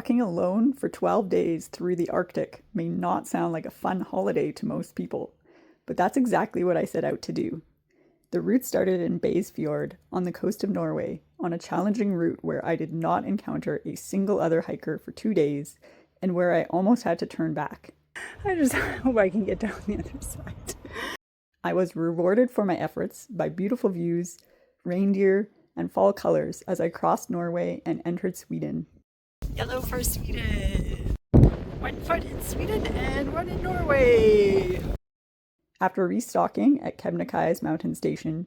Walking alone for 12 days through the Arctic may not sound like a fun holiday to most people, but that's exactly what I set out to do. The route started in Beisfjord on the coast of Norway, on a challenging route where I did not encounter a single other hiker for 2 days and where I almost had to turn back. I just hope I can get down the other side. I was rewarded for my efforts by beautiful views, reindeer, and fall colors as I crossed Norway and entered Sweden. Yellow for Sweden! 1 foot in Sweden and 1 in Norway! After restocking at Kebnekaise mountain station,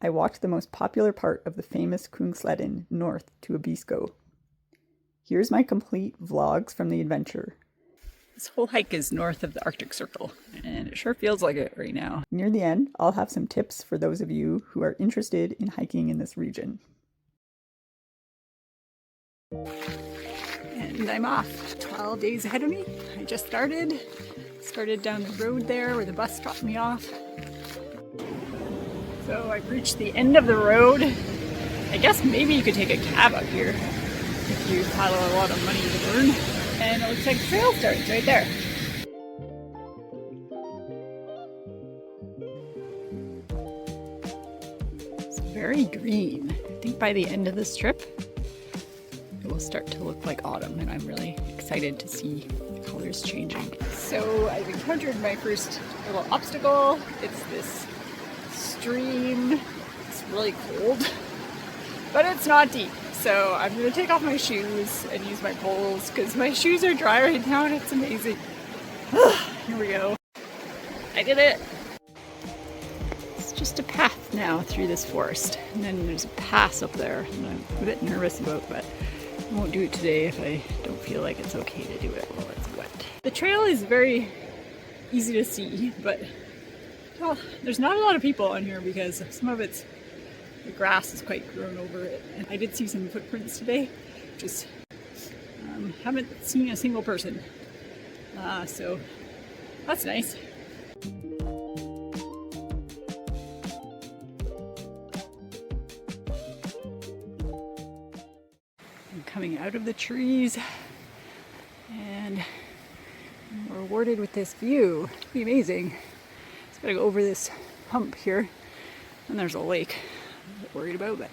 I walked the most popular part of the famous Kungsleden north to Abisko. Here's my complete vlogs from the adventure. This whole hike is north of the Arctic Circle, and it sure feels like it right now. Near the end, I'll have some tips for those of you who are interested in hiking in this region. And I'm off. 12 days ahead of me. I just started down the road there where the bus dropped me off. So I've reached the end of the road. I guess maybe you could take a cab up here if you had a lot of money to burn. And it looks like the trail starts right there. It's very green. I think by the end of this trip, it will start to look like autumn, and I'm really excited to see the colors changing. So I've encountered my first little obstacle. It's this stream. It's really cold, but it's not deep. So I'm going to take off my shoes and use my poles because my shoes are dry right now and it's amazing. Here we go. I did it. It's just a path now through this forest. And then there's a pass up there that I'm a bit nervous about, but I won't do it today if I don't feel like it's okay to do it while it's wet. The trail is very easy to see, but well, there's not a lot of people on here because some of the grass is quite grown over it. And I did see some footprints today, just haven't seen a single person. So that's nice. I'm coming out of the trees and we're rewarded with this view. It's pretty amazing. Just gotta go over this hump here and there's a lake. I'm a bit worried about, but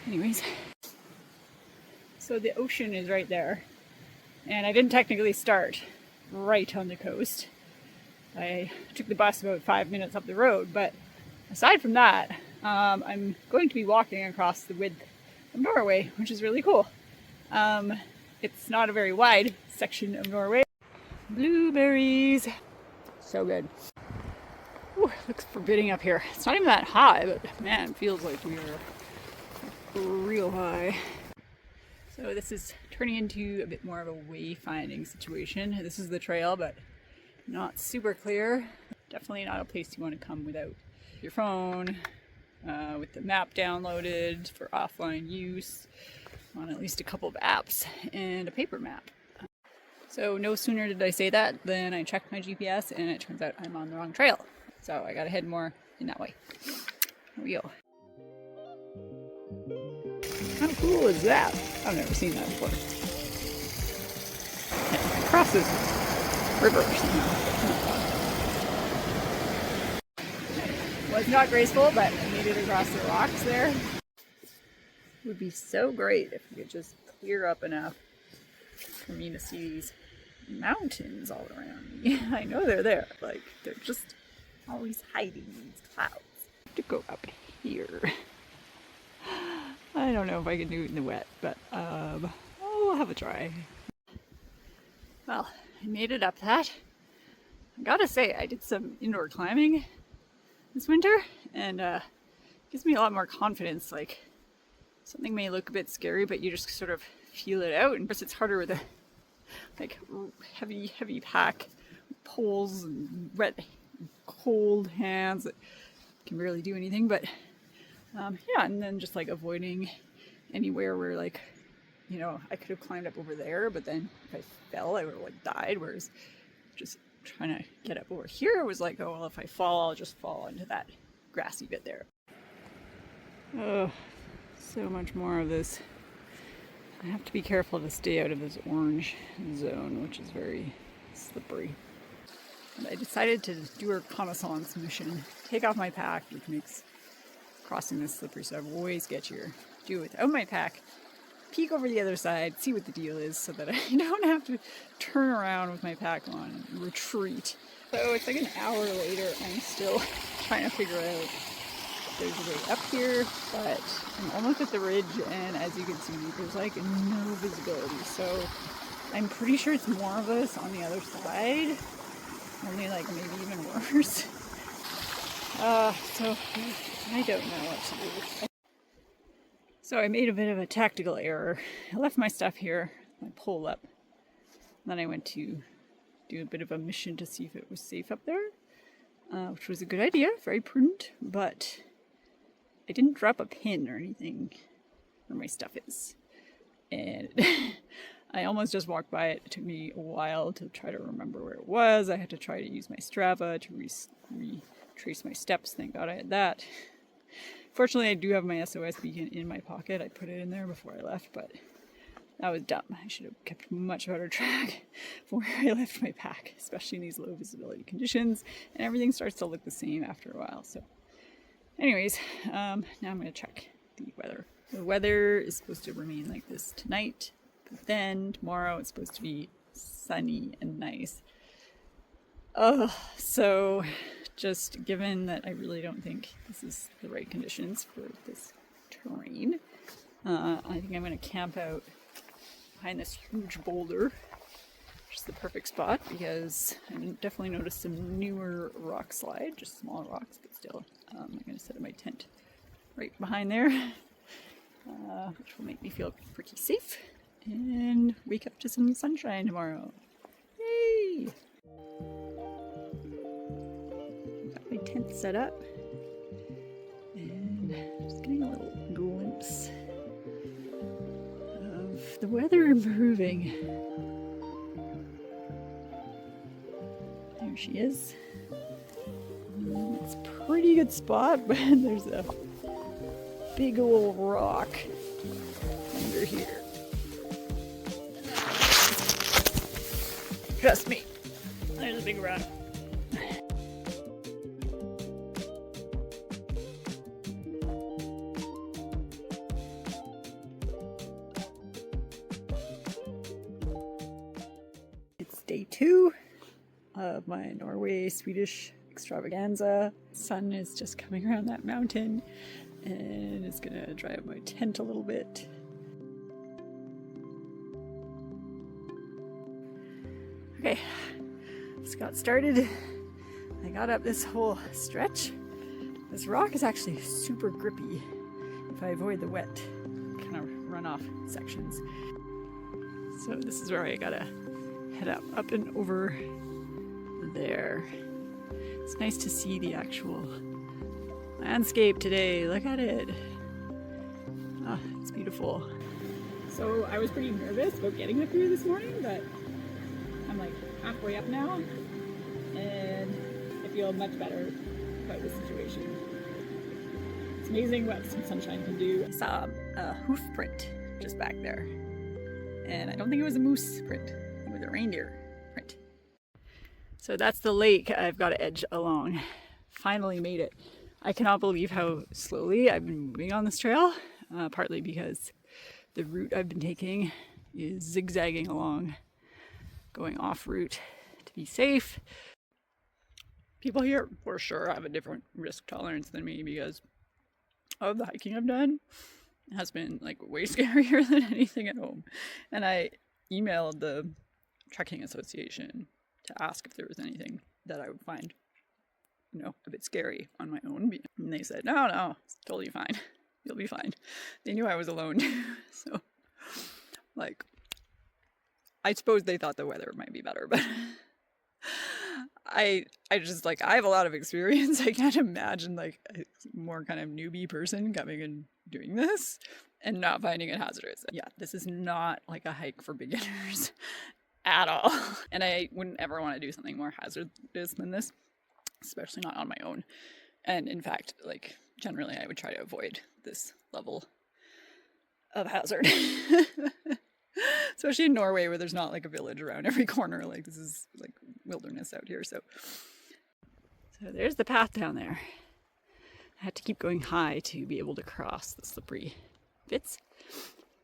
anyways. So the ocean is right there, and I didn't technically start right on the coast. I took the bus about 5 minutes up the road, but aside from that, I'm going to be walking across the width of Norway, which is really cool. It's not a very wide section of Norway. Blueberries, so good. Ooh, it looks forbidding up here. It's not even that high, but man, it feels like we are real high. So this is turning into a bit more of a wayfinding situation. This is the trail, but not super clear. Definitely not a place you want to come without your phone, with the map downloaded for offline use on at least a couple of apps, and a paper map. So no sooner did I say that than I checked my GPS and it turns out I'm on the wrong trail. So I gotta head more in that way. Here we go. How cool is that? I've never seen that before. Yeah, across this river somehow. Was not graceful, but I made it across the rocks there. It would be so great if we could just clear up enough for me to see these mountains all around me. I know they're there, like they're just always hiding in these clouds. I have to go up here. I don't know if I can do it in the wet, but I'll have a try. Well, I made it up that. I gotta say, I did some indoor climbing this winter, and gives me a lot more confidence. Like, something may look a bit scary, but you just sort of feel it out. And of course, it's harder with a like heavy pack, poles and wet, cold hands that can barely do anything. But yeah, and then just like avoiding anywhere where, like, you know, I could have climbed up over there, but then if I fell, I would have like died. Whereas just trying to get up over here was like, oh well, if I fall, I'll just fall into that grassy bit there. Oh, so much more of this I have to be careful to stay out of this orange zone, which is very slippery. And I decided to do a reconnaissance mission, take off my pack, which makes crossing this slippery stuff way sketchier. Do it without my pack, peek over the other side, see what the deal is so that I don't have to turn around with my pack on and retreat. So it's like an hour later, I'm still trying to figure out if there's a way up here, but I'm almost at the ridge, and as you can see, there's like no visibility. So I'm pretty sure it's more of us on the other side, only like maybe even worse. So I don't know what to do. So I made a bit of a tactical error. I left my stuff here, my pole up. Then I went to do a bit of a mission to see if it was safe up there, which was a good idea, very prudent, but I didn't drop a pin or anything where my stuff is. And I almost just walked by it. It took me a while to try to remember where it was. I had to try to use my Strava to retrace my steps. Thank God I had that. Fortunately, I do have my SOS beacon in my pocket. I put it in there before I left, but that was dumb. I should have kept much better track of where I left my pack, especially in these low visibility conditions, and everything starts to look the same after a while. So anyways, now I'm going to check the weather. The weather is supposed to remain like this tonight, but then tomorrow it's supposed to be sunny and nice. So just given that I really don't think this is the right conditions for this terrain, I think I'm going to camp out behind this huge boulder, which is the perfect spot because I definitely noticed some newer rock slide, just small rocks, but still. I'm going to set up my tent right behind there, which will make me feel pretty safe and wake up to some sunshine tomorrow. Yay! My tent set up and just getting a little glimpse of the weather improving. There she is. It's a pretty good spot, but there's a big old rock under here. Trust me, there's a big rock. It's day 2 of my Norway Swedish extravaganza. The sun is just coming around that mountain and it's gonna dry up my tent a little bit. Okay, just got started. I got up this whole stretch. This rock is actually super grippy if I avoid the wet kind of runoff sections. So this is where I gotta head up and over there. It's nice to see the actual landscape today. Look at it. Oh, it's beautiful. So I was pretty nervous about getting up here this morning, but I'm like halfway up now and I feel much better about the situation. It's amazing what some sunshine can do. I saw a hoof print just back there, and I don't think it was a moose print, it was a reindeer print. So that's the lake I've got to edge along. Finally made it. I cannot believe how slowly I've been moving on this trail, partly because the route I've been taking is zigzagging along, going off route to be safe. People here for sure have a different risk tolerance than me because of the hiking I've done. It has been like way scarier than anything at home. And I emailed the trekking association to ask if there was anything that I would find, you know, a bit scary on my own. And they said, no, it's totally fine. You'll be fine. They knew I was alone. So, like, I suppose they thought the weather might be better, but I just, like, I have a lot of experience. I can't imagine, like, a more kind of newbie person coming and doing this and not finding it hazardous. Yeah, this is not like a hike for beginners at all. And I wouldn't ever want to do something more hazardous than this, especially not on my own. And in fact, like, generally I would try to avoid this level of hazard. Especially in Norway where there's not like a village around every corner. Like this is like wilderness out here. So there's the path down there. I had to keep going high to be able to cross the slippery bits.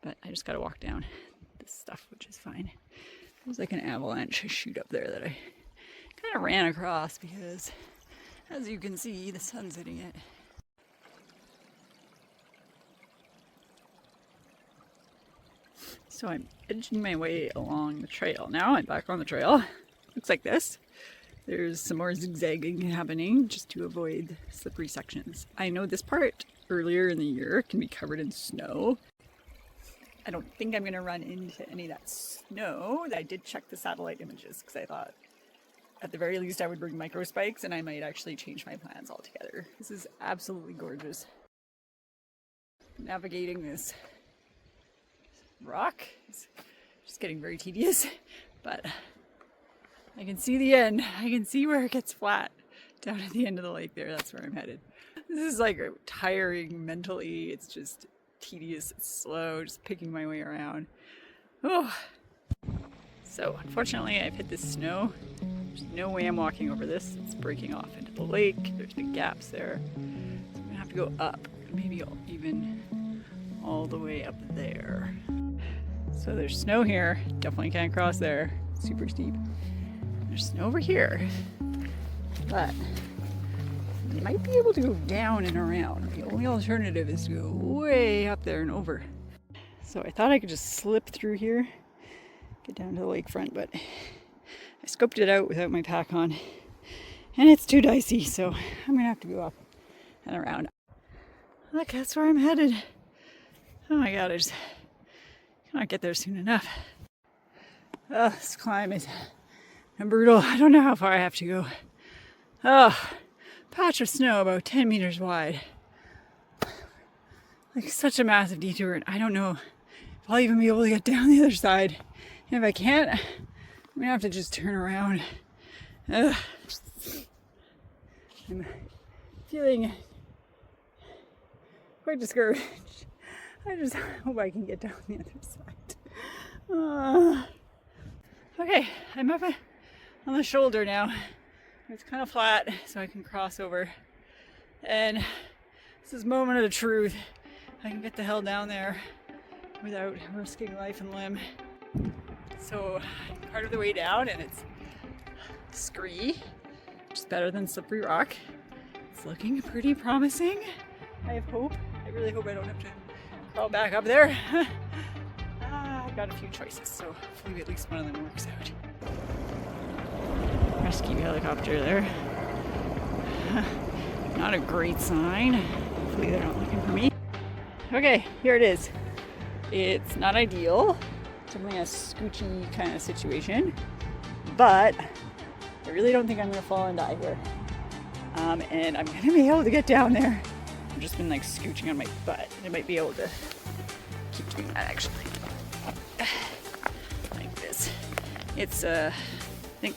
But I just got to walk down this stuff, which is fine. There's like an avalanche chute up there that I kind of ran across because, as you can see, the sun's hitting it. So I'm edging my way along the trail. Now I'm back on the trail. Looks like this. There's some more zigzagging happening just to avoid slippery sections. I know this part earlier in the year can be covered in snow. I don't think I'm going to run into any of that snow. I did check the satellite images because I thought at the very least I would bring micro spikes and I might actually change my plans altogether. This is absolutely gorgeous. Navigating this rock is just getting very tedious, but I can see the end. I can see where it gets flat down at the end of the lake there. That's where I'm headed. This is like tiring mentally. It's just tedious, it's slow, just picking my way around. Oh. So unfortunately I've hit this snow. There's no way I'm walking over this. It's breaking off into the lake. There's big gaps there. So I'm gonna have to go up, maybe even all the way up there. So there's snow here, definitely can't cross there, super steep. There's snow over here, but you might be able to go down and around. The only alternative is to go way up there and over. So I thought I could just slip through here, get down to the lakefront, but I scoped it out without my pack on, and it's too dicey, so I'm gonna have to go up and around. Look, that's where I'm headed. Oh my god, I just cannot get there soon enough. Oh, this climb is brutal. I don't know how far I have to go. Oh, patch of snow about 10 meters wide. Like such a massive detour, and I don't know if I'll even be able to get down the other side. And if I can't, I'm gonna have to just turn around. I'm feeling quite discouraged. I just hope I can get down the other side. Okay, I'm up on the shoulder now. It's kind of flat, so I can cross over. And this is moment of the truth. I can get the hell down there without risking life and limb. So part of the way down, and it's scree, which is better than slippery rock. It's looking pretty promising. I have hope. I really hope I don't have to crawl back up there. I've got a few choices, so hopefully at least one of them works out. Rescue helicopter there. Not a great sign. Hopefully they're not looking for me. Okay, here it is. It's not ideal. Definitely a scoochy kind of situation, but I really don't think I'm gonna fall and die here. And I'm gonna be able to get down there. I've just been like scooching on my butt. I might be able to keep doing that actually. Like this. It's I think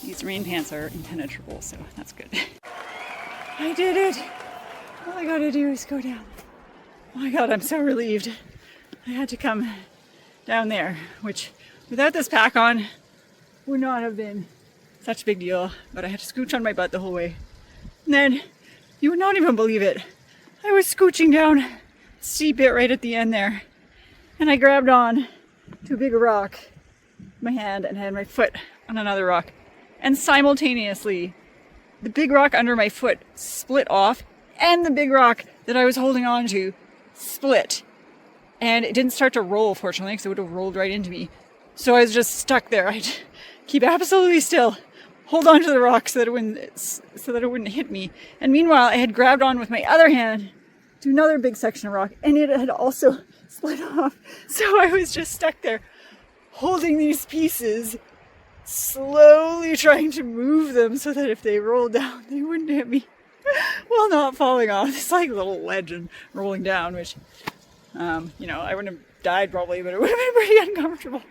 these rain pants are impenetrable, so that's good. I did it! All I gotta do is go down. Oh my god, I'm so relieved. I had to come down there, which without this pack on would not have been such a big deal, but I had to scooch on my butt the whole way. And then, you would not even believe it, I was scooching down a steep bit right at the end there, and I grabbed on to a big rock with my hand and had my foot on another rock, and simultaneously the big rock under my foot split off and the big rock that I was holding on to split. And it didn't start to roll, fortunately, because it would have rolled right into me. So I was just stuck there. I'd keep absolutely still, hold on to the rock so that it wouldn't hit me. And meanwhile, I had grabbed on with my other hand to another big section of rock, and it had also split off. So I was just stuck there, holding these pieces, slowly trying to move them so that if they rolled down, they wouldn't hit me, while not falling off. It's like a little ledge and rolling down, which, I wouldn't have died probably, but it would have been pretty uncomfortable.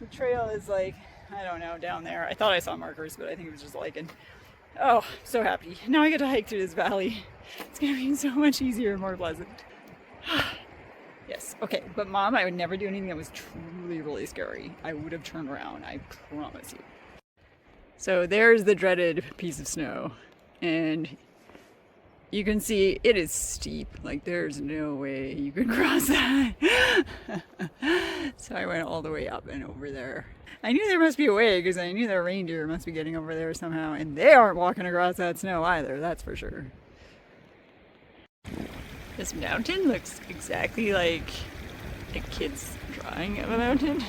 The trail is like, I don't know, down there. I thought I saw markers, but I think it was just lichen. Oh, I'm so happy. Now I get to hike through this valley. It's gonna be so much easier and more pleasant. Yes, okay, but Mom, I would never do anything that was truly really scary. I would have turned around, I promise you. So there's the dreaded piece of snow, and you can see it is steep. Like there's no way you can cross that. So I went all the way up and over there. I knew there must be a way because I knew their reindeer must be getting over there somehow, and they aren't walking across that snow either, that's for sure. This mountain looks exactly like a kid's drawing of a mountain.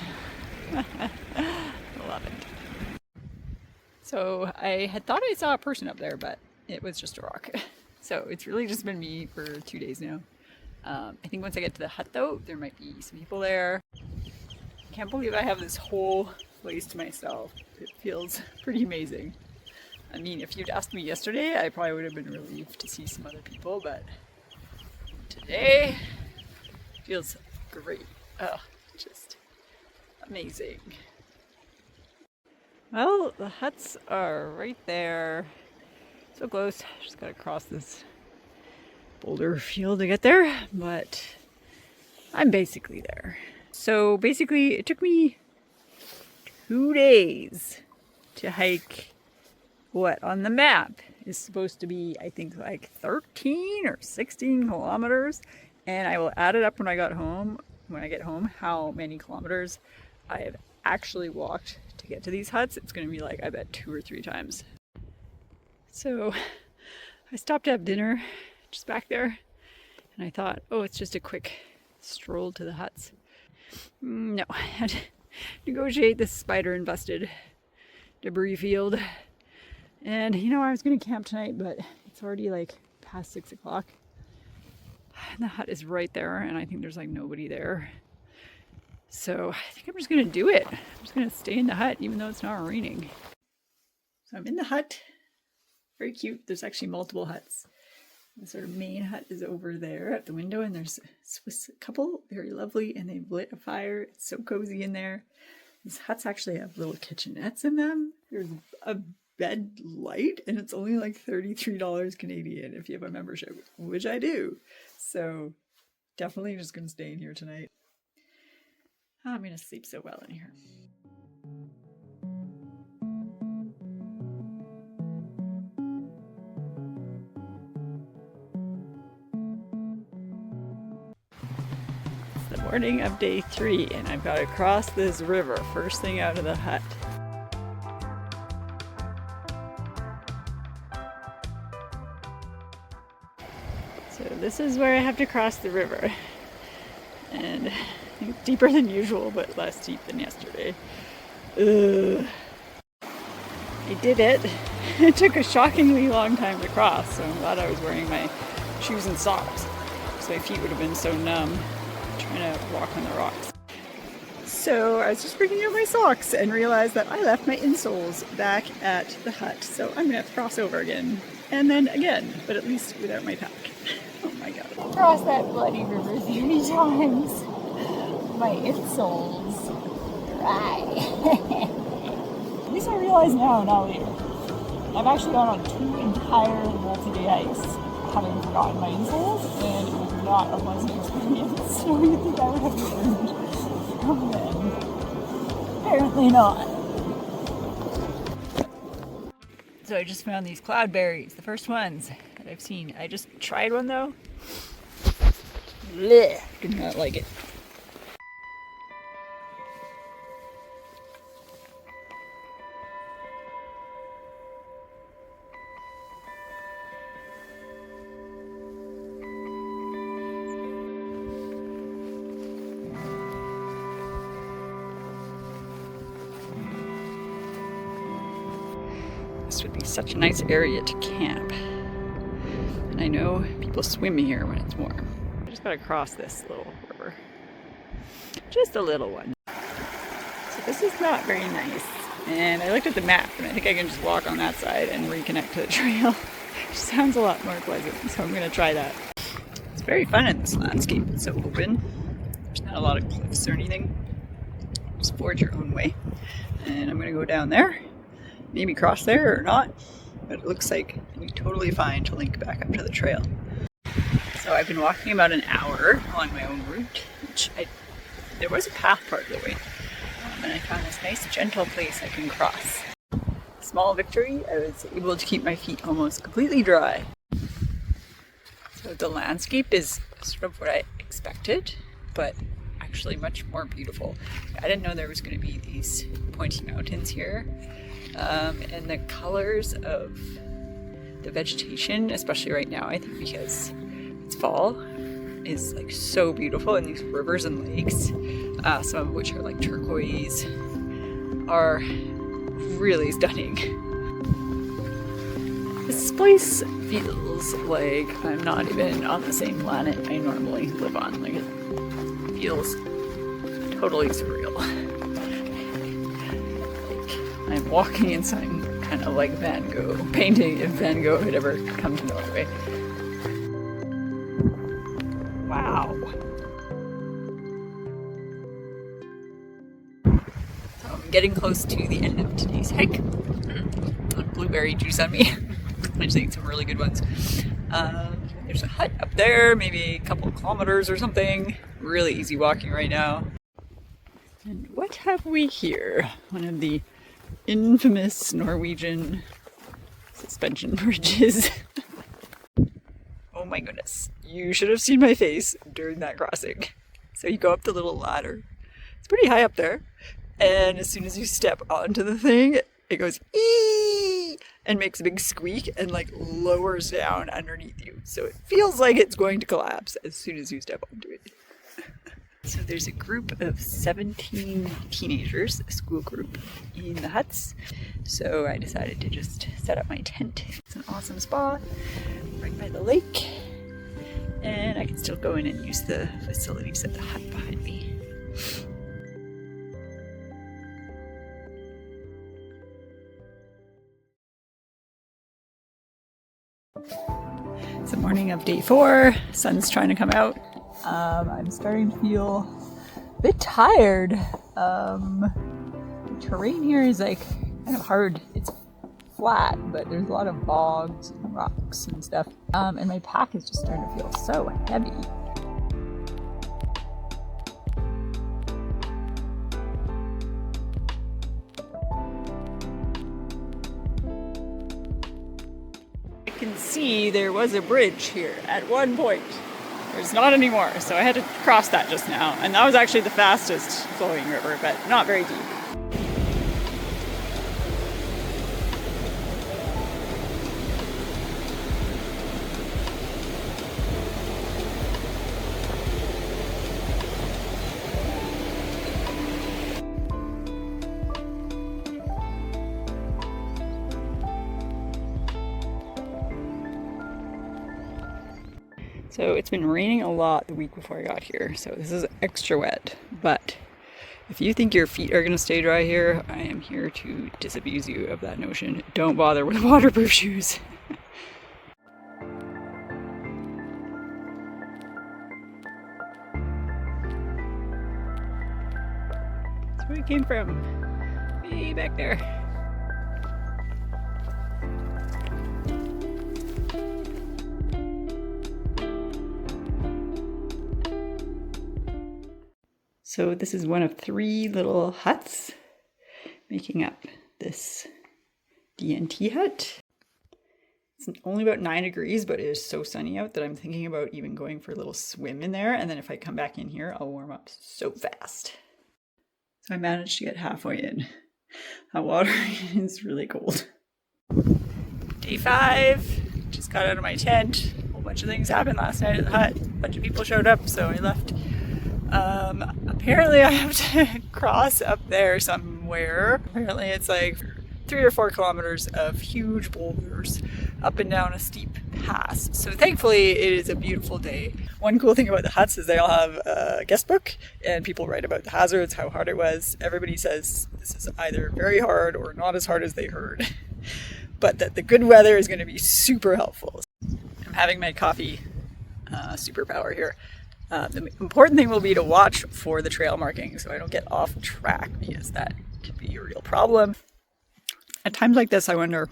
Love it. So I had thought I saw a person up there, but it was just a rock. So it's really just been me for 2 days now. I think once I get to the hut though, there might be some people there. I can't believe I have this whole place to myself. It feels pretty amazing. I mean, if you'd asked me yesterday, I probably would have been relieved to see some other people, but today feels great. Oh, just amazing. Well, the huts are right there. So close. Just gotta cross this boulder field to get there, but I'm basically there. So basically, it took me 2 days to hike what on the map is supposed to be, I think, like 13 or 16 kilometers. And I will add it up when I get home, how many kilometers I have actually walked to get to these huts. It's going to be like, I bet 2 or 3 times. So I stopped to have dinner just back there, and I thought, oh, it's just a quick stroll to the huts. No, I had to negotiate this spider-infested debris field. And you know, I was going to camp tonight, but it's already like past 6 o'clock. And the hut is right there, and I think there's like nobody there. So I think I'm just going to do it. I'm just going to stay in the hut, even though it's not raining. So I'm in the hut. Very cute. There's actually multiple huts. The sort of main hut is over there at the window, and there's a Swiss couple, very lovely, and they've lit a fire. It's so cozy in there. These huts actually have little kitchenettes in them. There's a bed light, and it's only like $33 Canadian if you have a membership, which I do. So definitely just gonna stay in here tonight. Oh, I'm gonna sleep so well in here. It's the morning of day 3, and I've got to cross this river first thing out of the hut. So this is where I have to cross the river, and I think it's deeper than usual, but less deep than yesterday. Ugh. I did it. It took a shockingly long time to cross, so I'm glad I was wearing my shoes and socks, because my feet would have been so numb trying to walk on the rocks. So I was just bringing out my socks and realized that I left my insoles back at the hut, so I'm gonna have to cross over again, and then again, but at least without my pack. Oh my god. Cross that bloody river 3 times. My insoles dry. At least I realize now, not later. I've actually gone on 2 entire multi-day hikes having forgotten my insoles, and it was not a pleasant experience. So you think I would have learned from them? Apparently not. So I just found these cloudberries, the first ones that I've seen. I just tried one though. Blech, did not like it. This would be such a nice area to camp. And I know people swim here when it's warm. I just gotta cross this little river. Just a little one. So this is not very nice. And I looked at the map and I think I can just walk on that side and reconnect to the trail. Which sounds a lot more pleasant, so I'm gonna try that. It's very fun in this landscape. It's so open. There's not a lot of cliffs or anything. Just forge your own way. And I'm gonna go down there. Maybe cross there or not, but it looks like it'll be totally fine to link back up to the trail. So I've been walking about an hour along my own route, there was a path part of the way, and I found this nice gentle place I can cross. Small victory, I was able to keep my feet almost completely dry. So the landscape is sort of what I expected, but actually much more beautiful. I didn't know there was going to be these pointy mountains here, and the colors of the vegetation, especially right now, I think because it's fall, is like so beautiful, and these rivers and lakes, some of which are like turquoise, are really stunning. This place feels like I'm not even on the same planet I normally live on. Like, it feels totally surreal. Like I'm walking in something kind of like Van Gogh painting, if Van Gogh had ever come to Norway. Wow. So I'm getting close to the end of today's hike. Blueberry juice on me. I just ate some really good ones. There's a hut up there, maybe a couple of kilometers or something. Really easy walking right now. And what have we here? One of the infamous Norwegian suspension bridges. Oh my goodness. You should have seen my face during that crossing. So you go up the little ladder. It's pretty high up there. And as soon as you step onto the thing, it goes ee and makes a big squeak and like lowers down underneath you. So it feels like it's going to collapse as soon as you step onto it. So there's a group of 17 teenagers, a school group, in the huts. So I decided to just set up my tent. It's an awesome spot right by the lake. And I can still go in and use the facilities at the hut behind me. It's the morning of day 4. Sun's trying to come out. I'm starting to feel a bit tired. The terrain here is like kind of hard. It's flat, but there's a lot of bogs and rocks and stuff. And my pack is just starting to feel so heavy. I can see there was a bridge here at one point. There's not anymore, so I had to cross that just now. And that was actually the fastest flowing river, but not very deep. So it's been raining a lot the week before I got here, so this is extra wet. But if you think your feet are going to stay dry here, I am here to disabuse you of that notion. Don't bother with waterproof shoes. That's where we came from. Way back there. So this is one of 3 little huts making up this DNT hut. It's only about 9 degrees, but it is so sunny out that I'm thinking about even going for a little swim in there. And then if I come back in here, I'll warm up so fast. So I managed to get halfway in. That water is really cold. Day 5, just got out of my tent. A whole bunch of things happened last night at the hut. A bunch of people showed up, so I left. Apparently I have to cross up there somewhere. Apparently it's like 3 or 4 kilometers of huge boulders up and down a steep pass. So thankfully it is a beautiful day. One cool thing about the huts is they all have a guest book and people write about the hazards, how hard it was. Everybody says this is either very hard or not as hard as they heard. But that the good weather is going to be super helpful. I'm having my coffee superpower here. The important thing will be to watch for the trail markings so I don't get off track, because that can be a real problem. At times like this, I wonder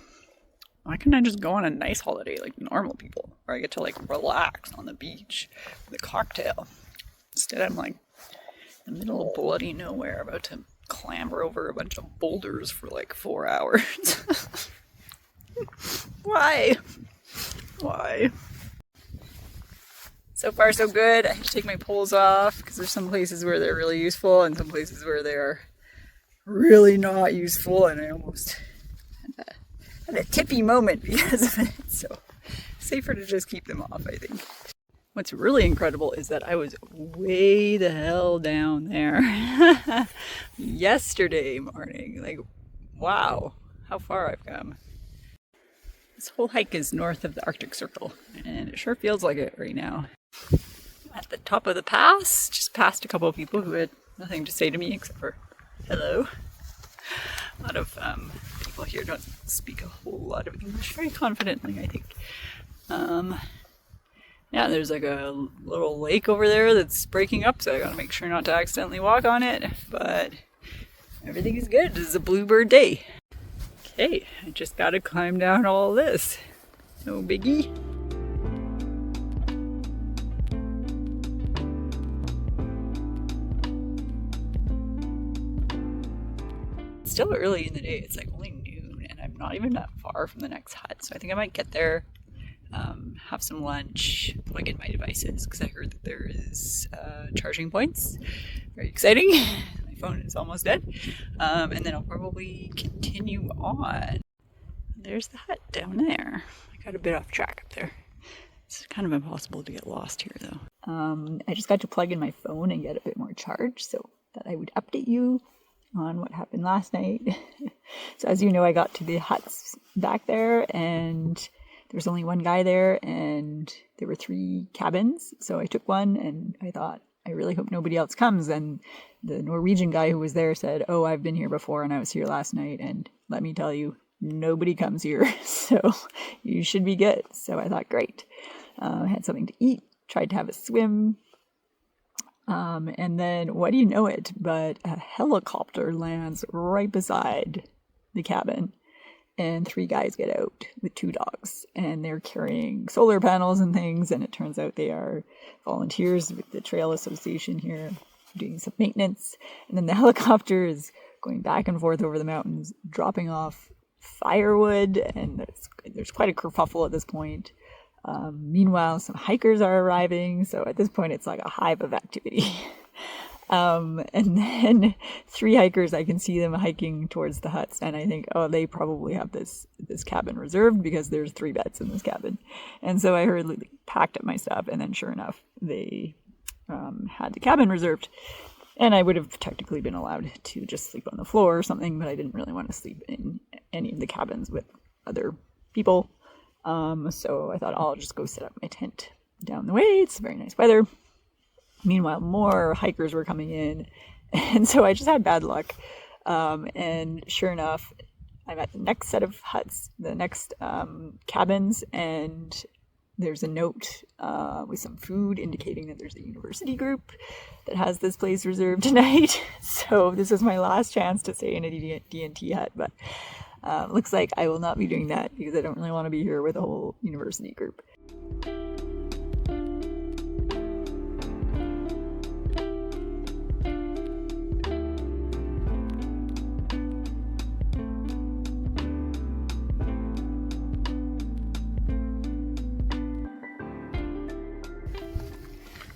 Why couldn't I just go on a nice holiday like normal people, where I get to like relax on the beach with a cocktail? Instead, I'm like in the middle of bloody nowhere, about to clamber over a bunch of boulders for like 4 hours. Why? Why? So far, so good. I have to take my poles off because there's some places where they're really useful and some places where they're really not useful, and I almost had a tippy moment because of it. So safer to just keep them off, I think. What's really incredible is that I was way the hell down there yesterday morning. Like, wow, how far I've come. This whole hike is north of the Arctic Circle, and it sure feels like it right now. At the top of the pass, just past a couple of people who had nothing to say to me except for hello. A lot of people here don't speak a whole lot of English very confidently, I think. Yeah, there's like a little lake over there that's breaking up, so I gotta make sure not to accidentally walk on it, but everything is good. This is a bluebird day. Okay, I just gotta climb down all this. No biggie. It's still early in the day, it's like only noon, and I'm not even that far from the next hut, so I think I might get there, have some lunch, plug in my devices, because I heard that there is charging points. Very exciting. My phone is almost dead. And then I'll probably continue on. There's the hut down there. I got a bit off track up there. It's kind of impossible to get lost here, though. I just got to plug in my phone and get a bit more charge, so that I would update you on what happened last night. So as you know, I got to the huts back there, and there was only one guy there, and there were 3 cabins. So I took one, and I thought, I really hope nobody else comes. And the Norwegian guy who was there said, oh, I've been here before, and I was here last night, and let me tell you, nobody comes here. So you should be good. So I thought, great. I had something to eat, tried to have a swim. And then, what do you know it, but a helicopter lands right beside the cabin, and 3 guys get out with 2 dogs, and they're carrying solar panels and things, and it turns out they are volunteers with the Trail Association here doing some maintenance. And then the helicopter is going back and forth over the mountains, dropping off firewood, and there's quite a kerfuffle at this point. Meanwhile, some hikers are arriving, so at this point it's like a hive of activity. And then 3 hikers, I can see them hiking towards the huts, and I think, oh, they probably have this cabin reserved because there's 3 beds in this cabin. And so I hurriedly packed up my stuff, and then sure enough, they had the cabin reserved. And I would have technically been allowed to just sleep on the floor or something, but I didn't really want to sleep in any of the cabins with other people. So I thought, I'll just go set up my tent down the way. It's very nice weather. Meanwhile, more hikers were coming in, and so I just had bad luck. And sure enough, I'm at the next set of huts, the next cabins, and there's a note with some food indicating that there's a university group that has this place reserved tonight. So this was my last chance to stay in a DNT hut, but looks like I will not be doing that because I don't really want to be here with a whole university group.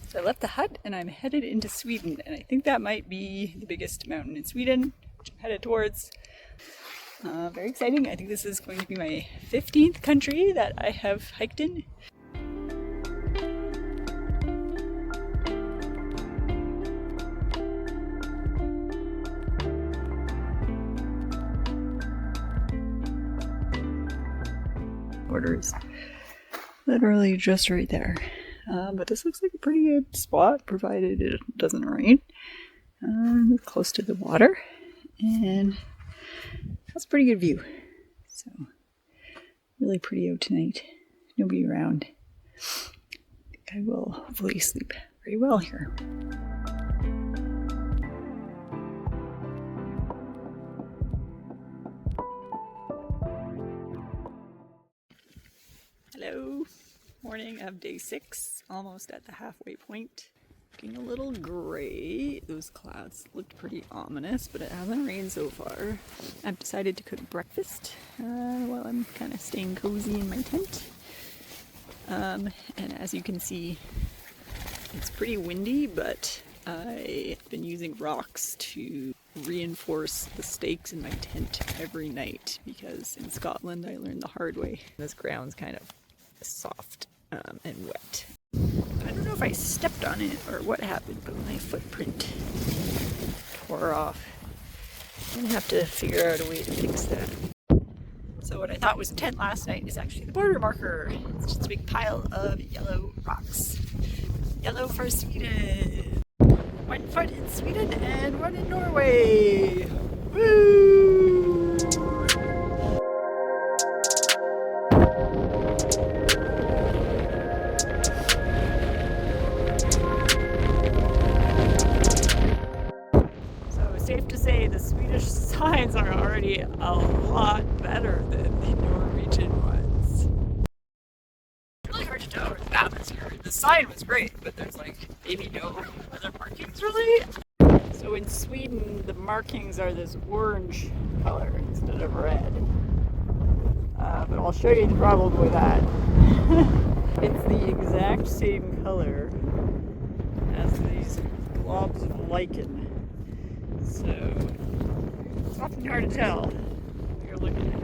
So I left the hut and I'm headed into Sweden, and I think that might be the biggest mountain in Sweden, which I'm headed towards. Very exciting. I think this is going to be my 15th country that I have hiked in. Border is literally just right there. But this looks like a pretty good spot, provided it doesn't rain. Close to the water, and that's a pretty good view. So, really pretty out tonight. Nobody around. I think I will hopefully sleep very well here. Morning of day 6, almost at the halfway point. Looking a little gray. Those clouds looked pretty ominous, but it hasn't rained so far. I've decided to cook breakfast while I'm kind of staying cozy in my tent. And as you can see, it's pretty windy, but I've been using rocks to reinforce the stakes in my tent every night because in Scotland I learned the hard way. This ground's kind of soft and wet. I don't know if I stepped on it or what happened, but my footprint tore off. I'm gonna have to figure out a way to fix that. So what I thought was a tent last night is actually the border marker. It's just a big pile of yellow rocks. Yellow for Sweden. 1 foot in Sweden and 1 in Norway. Woo! Safe to say the Swedish signs are already a lot better than the Norwegian ones. It's really hard to tell where the map is here. The sign was great, but there's like maybe no other markings really. So in Sweden, the markings are this orange color instead of red. But I'll show you the problem with that. It's the exact same color as these globs of lichen. So it's often hard to tell when you're looking at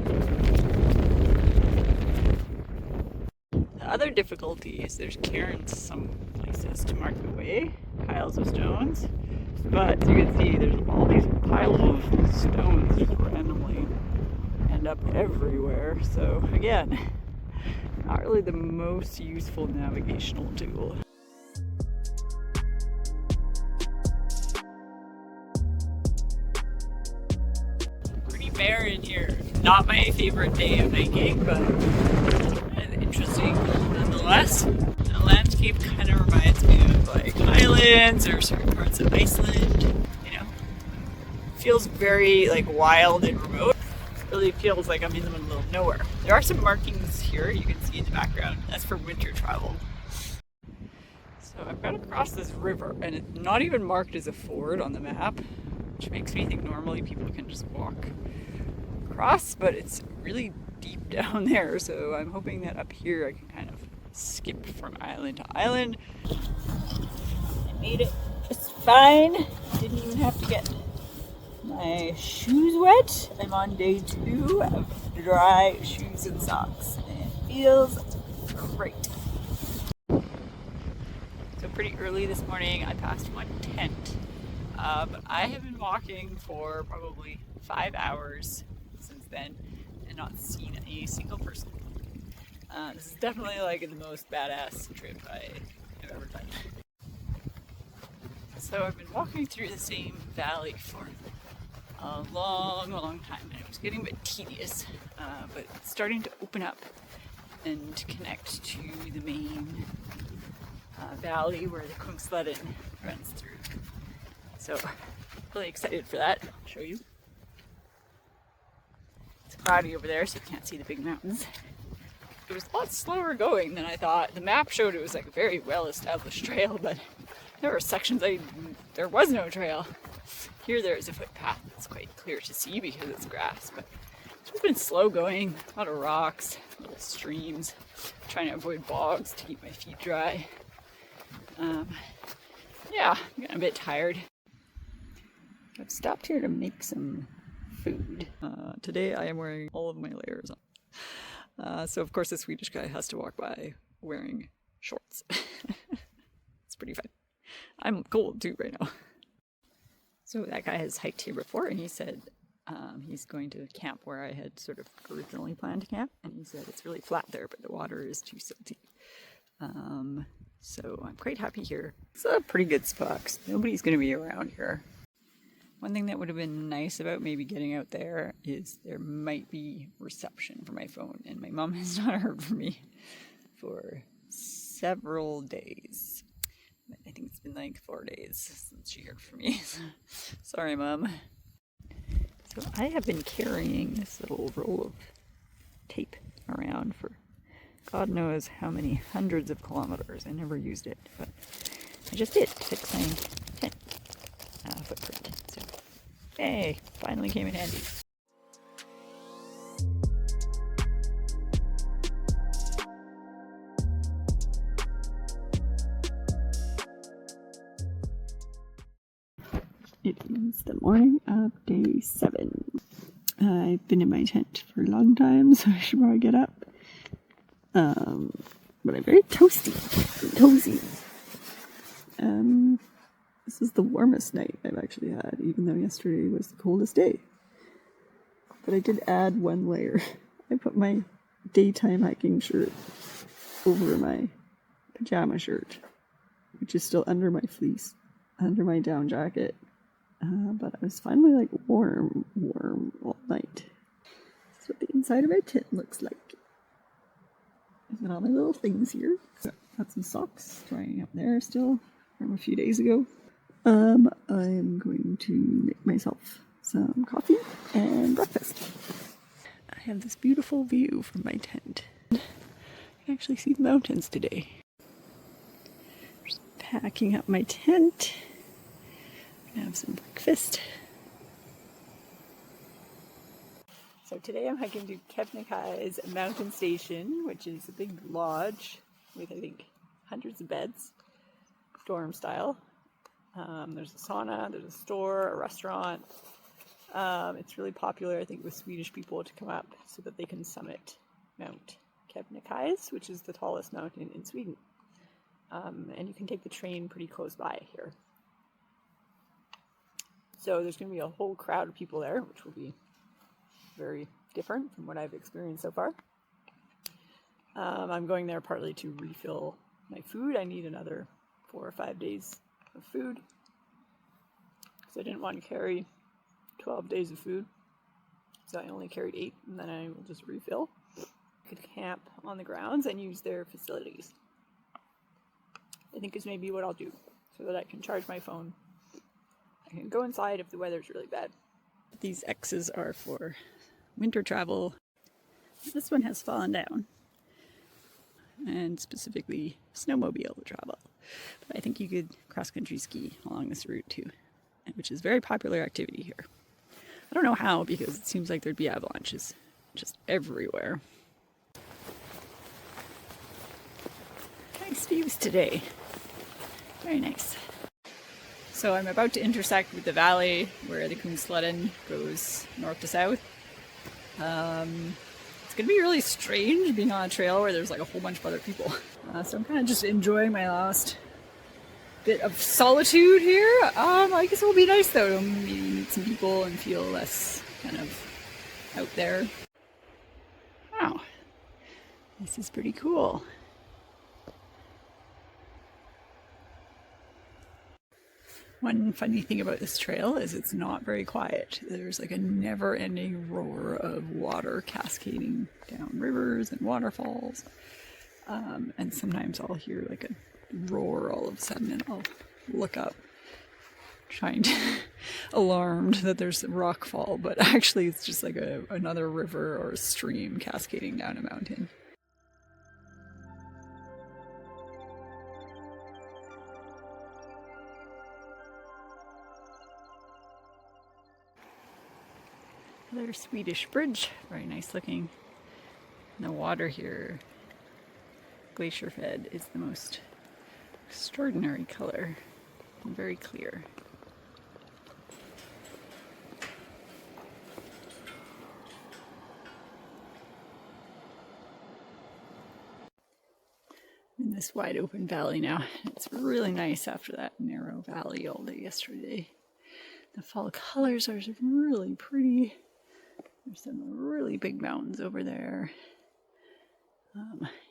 it. The other difficulty is there's cairns some places to mark the way, piles of stones. But as you can see, there's all these piles of stones just randomly end up everywhere. So again, not really the most useful navigational tool. Barren here. Not my favorite day of hiking, but interesting nonetheless. The landscape kind of reminds me of like islands or certain parts of Iceland. You know, feels very like wild and remote. It really feels like I'm in the middle of nowhere. There are some markings here you can see in the background. That's for winter travel. So I've got to cross this river, and it's not even marked as a ford on the map, which makes me think normally people can just walk across, but it's really deep down there, so I'm hoping that up here I can kind of skip from island to island. I made it just fine. Didn't even have to get my shoes wet. I'm on day 2 of dry shoes and socks, and it feels great. So pretty early this morning I passed one tent, but I have been walking for probably 5 hours since then and not seen a single person. This is definitely like the most badass trip I have ever done. So I've been walking through the same valley for a long time, and it was getting a bit tedious, but it's starting to open up and connect to the main valley where the Kungsleden runs through. So really excited for that. I'll show you. It's cloudy over there, so you can't see the big mountains. It was a lot slower going than I thought. The map showed it was like a very well-established trail, but there were sections there was no trail. Here there is a footpath that's quite clear to see because it's grass, but it's just been slow going. A lot of rocks, little streams. Trying to avoid bogs to keep my feet dry. Yeah, I'm getting a bit tired. I've stopped here to make some food. Today I am wearing all of my layers on. So of course the Swedish guy has to walk by wearing shorts. It's pretty fun. I'm cold too right now. So that guy has hiked here before, and he said he's going to camp where I had sort of originally planned to camp, and he said it's really flat there, but the water is too silty. So I'm quite happy here. It's a pretty good spot. Nobody's going to be around here. One thing that would have been nice about maybe getting out there is there might be reception for my phone, and my mom has not heard from me for several days. I think it's been like 4 days since she heard from me. Sorry, Mom. So I have been carrying this little roll of tape around for God knows how many hundreds of kilometers. I never used it, but I just did to fix my tent footprint. So, hey, finally came in handy. It is the morning of day 7. I've been in my tent for a long time, so I should probably get up. But I'm very toasty and cozy. This is the warmest night I've actually had, even though yesterday was the coldest day. But I did add one layer. I put my daytime hiking shirt over my pajama shirt, which is still under my fleece, under my down jacket. But I was finally like warm all night. That's what the inside of my tent looks like. I've got all my little things here. So, got some socks drying up there still from a few days ago. I'm going to make myself some coffee and breakfast. I have this beautiful view from my tent. I can actually see the mountains today. Just packing up my tent. Gonna have some breakfast. So today I'm hiking to Kebnekaise mountain station, which is a big lodge with, I think, hundreds of beds, dorm style. There's a sauna, there's a store, a restaurant. It's really popular, I think, with Swedish people to come up so that they can summit Mount Kebnekaise, which is the tallest mountain in Sweden. And you can take the train pretty close by here. So there's going to be a whole crowd of people there, which will be very different from what I've experienced so far. I'm going there partly to refill my food. I need another 4 or 5 days of food because I didn't want to carry 12 days of food. So I only carried 8, and then I will just refill. I could camp on the grounds and use their facilities. I think is maybe what I'll do so that I can charge my phone. I can go inside if the weather's really bad. These X's are for winter travel. This one has fallen down, and specifically snowmobile travel. But I think you could cross-country ski along this route too, which is a very popular activity here. I don't know how, because it seems like there'd be avalanches just everywhere. Nice views today. Very nice. So I'm about to intersect with the valley where the Kungsleden goes north to south. It's going to be really strange being on a trail where there's like a whole bunch of other people. So I'm kind of just enjoying my last bit of solitude here. I guess it will be nice though to maybe meet some people and feel less kind of out there. Wow, this is pretty cool. One funny thing about this trail is it's not very quiet. There's like a never-ending roar of water cascading down rivers and waterfalls. And sometimes I'll hear like a roar all of a sudden and I'll look up trying to alarmed that there's a rock fall, but actually it's just like another river or a stream cascading down a mountain. Another Swedish bridge, very nice looking. And the water here, glacier fed, is the most extraordinary color and very clear. In this wide open valley now. It's really nice after that narrow valley all day yesterday. The fall colors are really pretty. There's some really big mountains over there.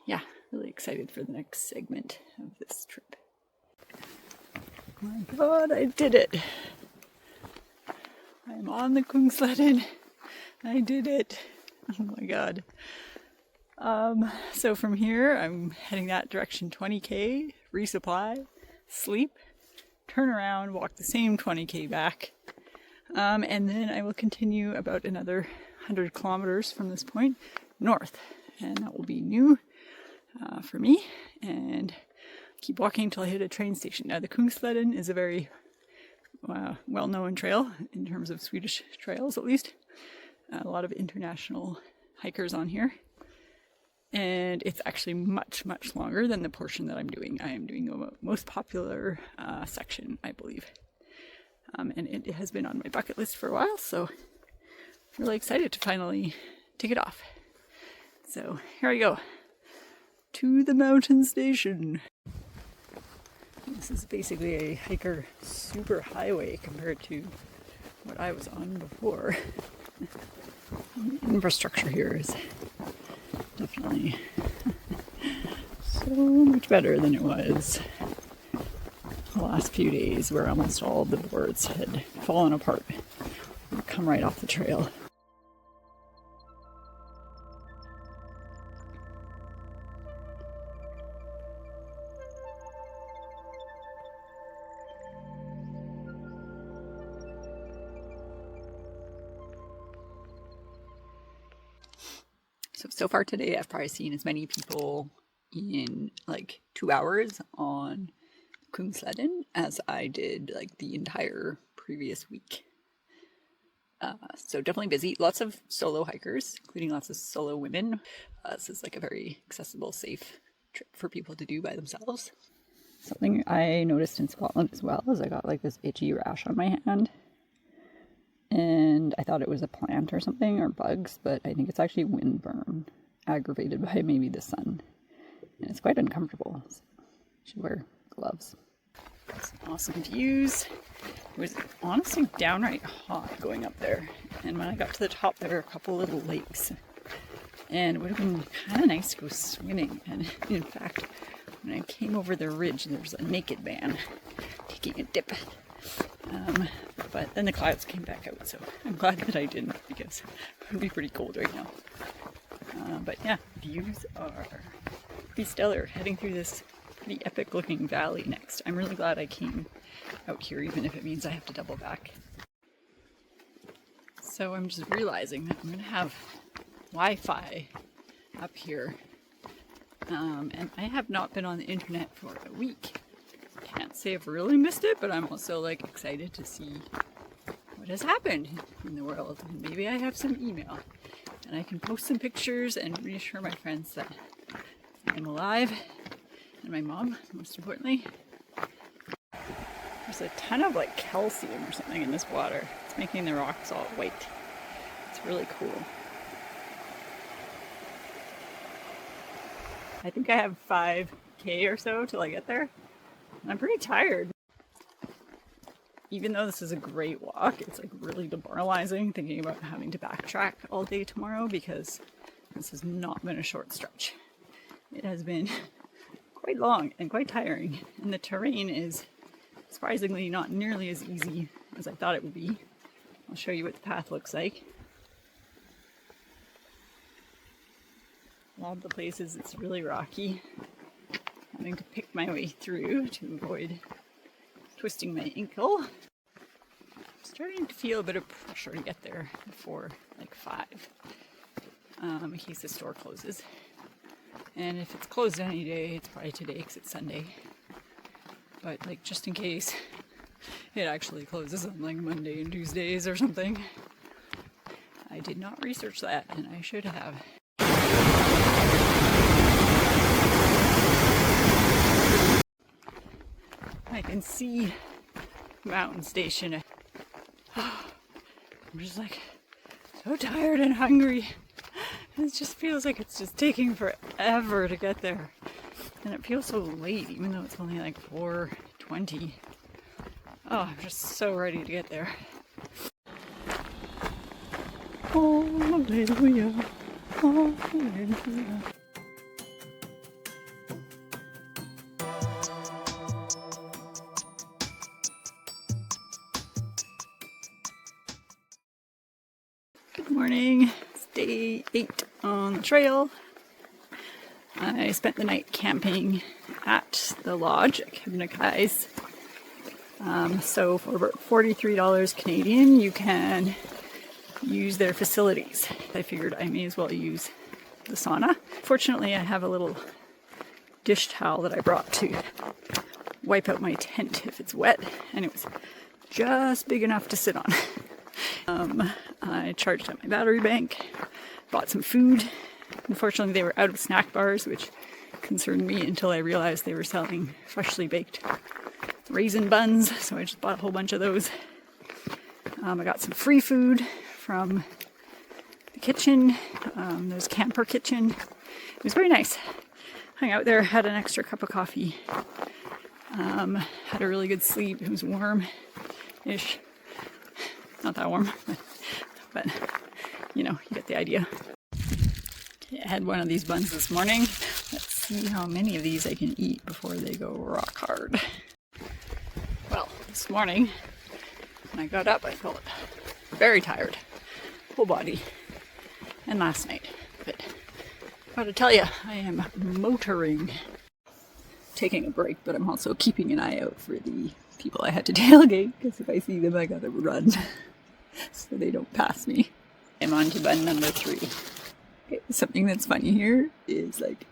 Yeah, really excited for the next segment of this trip. My God, I did it! I'm on the Kungsleden. I did it! Oh my God. So from here, I'm heading that direction 20k, resupply, sleep, turn around, walk the same 20k back. And then I will continue about another 100 kilometers from this point north, and that will be new for me, and keep walking until I hit a train station. Now the Kungsleden is a very well-known trail in terms of Swedish trails, at least. A lot of international hikers on here. And it's actually much, much longer than the portion that I'm doing. I am doing the most popular section, I believe. And it has been on my bucket list for a while, so I'm really excited to finally take it off. So here I go, to the mountain station. This is basically a hiker super highway compared to what I was on before. The infrastructure here is definitely so much better than it was the last few days, where almost all of the boards had fallen apart and come right off the trail. So far today, I've probably seen as many people in like 2 hours on Kungsleden as I did like the entire previous week. So definitely busy. Lots of solo hikers, including lots of solo women. This is like a very accessible, safe trip for people to do by themselves. Something I noticed in Scotland as well is I got like this itchy rash on my hand. And I thought it was a plant or something, or bugs, but I think it's actually windburn, aggravated by maybe the sun. And it's quite uncomfortable, so you should wear gloves. Some awesome views. It was honestly downright hot going up there. And when I got to the top, there were a couple little lakes. And it would have been kind of nice to go swimming. And in fact, when I came over the ridge, there was a naked man taking a dip. But then the clouds came back out, so I'm glad that I didn't, because it would be pretty cold right now. But yeah, views are pretty stellar. Heading through this pretty epic looking valley next. I'm really glad I came out here, even if it means I have to double back. So I'm just realizing that I'm going to have Wi-Fi up here. And I have not been on the internet for a week. Can't say I've really missed it, but I'm also like excited to see what has happened in the world. And maybe I have some email and I can post some pictures and reassure my friends that I'm alive, and my mom, most importantly. There's a ton of like calcium or something in this water. It's making the rocks all white. It's really cool. I think I have 5K or so till I get there. I'm pretty tired. Even though this is a great walk, it's like really demoralizing thinking about having to backtrack all day tomorrow, because this has not been a short stretch. It has been quite long and quite tiring, and the terrain is surprisingly not nearly as easy as I thought it would be. I'll show you what the path looks like. A lot of the places it's really rocky. Having to pick my way through to avoid twisting my ankle. I'm starting to feel a bit of pressure to get there before like 5, in case the store closes. And if it's closed any day, it's probably today because it's Sunday. But like just in case it actually closes on like Monday and Tuesdays or something. I did not research that, and I should have. I can see mountain station. I'm just like so tired and hungry. It just feels like it's just taking forever to get there. And it feels so late, even though it's only like 4:20. Oh, I'm just so ready to get there. Hallelujah. Hallelujah. Good morning. It's day 8 on the trail. I spent the night camping at the lodge at Kebnekaise. So for about $43 Canadian, you can use their facilities. I figured I may as well use the sauna. Fortunately, I have a little dish towel that I brought to wipe out my tent if it's wet, and it was just big enough to sit on. I charged up my battery bank, bought some food. Unfortunately, they were out of snack bars, which concerned me until I realized they were selling freshly baked raisin buns, so I just bought a whole bunch of those. I got some free food from the kitchen. There's a camper kitchen. It was very nice. Hung out there, had an extra cup of coffee. Had a really good sleep. It was warm-ish. Not that warm, but you know, you get the idea. I had one of these buns this morning. Let's see how many of these I can eat before they go rock hard. Well, this morning when I got up, I felt very tired, whole body, and last night. But I gotta tell you, I am motoring. Taking a break, but I'm also keeping an eye out for the people I had to tailgate, because if I see them, I gotta run so they don't pass me. I'm on to bun number 3. Okay, something that's funny here is like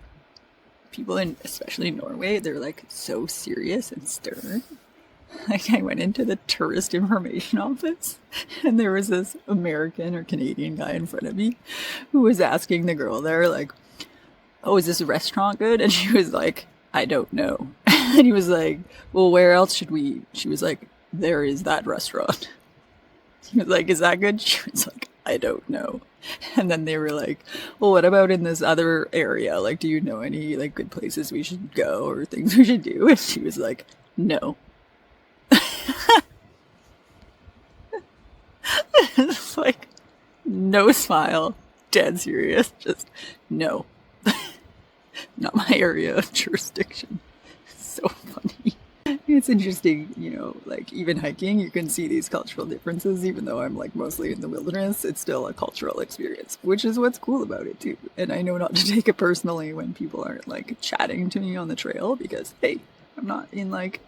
people in, especially in Norway, they're like so serious and stern. Like I went into the tourist information office and there was this American or Canadian guy in front of me who was asking the girl there like, oh, is this restaurant good? And she was like, I don't know. And he was like, well, where else should we eat? She was like, there is that restaurant. He was like, is that good? She was like, I don't know. And then they were like, well, what about in this other area? Like, do you know any like good places we should go or things we should do? And she was like, no. It's like, no smile, dead serious, just no. Not my area of jurisdiction. So funny. It's interesting, you know, like even hiking, you can see these cultural differences. Even though I'm like mostly in the wilderness, it's still a cultural experience, which is what's cool about it too. And I know not to take it personally when people aren't like chatting to me on the trail, because hey, I'm not in like,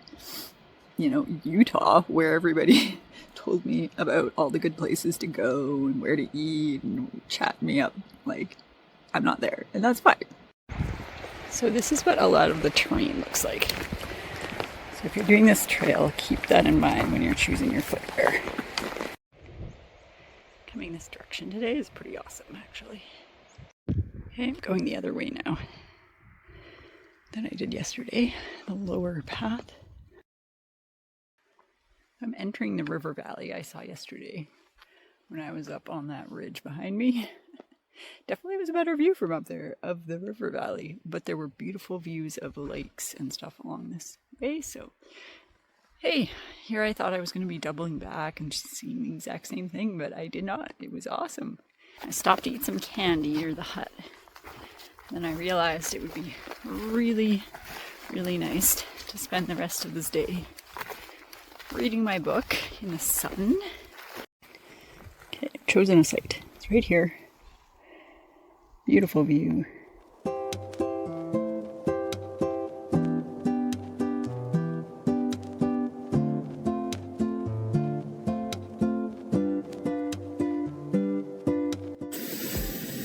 you know, Utah where everybody told me about all the good places to go and where to eat and chat me up. Like, I'm not there, and that's fine. So this is what a lot of the terrain looks like. So if you're doing this trail, keep that in mind when you're choosing your footwear. Coming this direction today is pretty awesome, actually. Okay, I'm going the other way now than I did yesterday, the lower path. I'm entering the river valley I saw yesterday when I was up on that ridge behind me. Definitely was a better view from up there of the river valley, but there were beautiful views of lakes and stuff along this way. So, hey, here I thought I was going to be doubling back and just seeing the exact same thing, but I did not. It was awesome. I stopped to eat some candy near the hut. Then I realized it would be really, really nice to spend the rest of this day reading my book in the sun. Okay, I've chosen a site. It's right here. Beautiful view.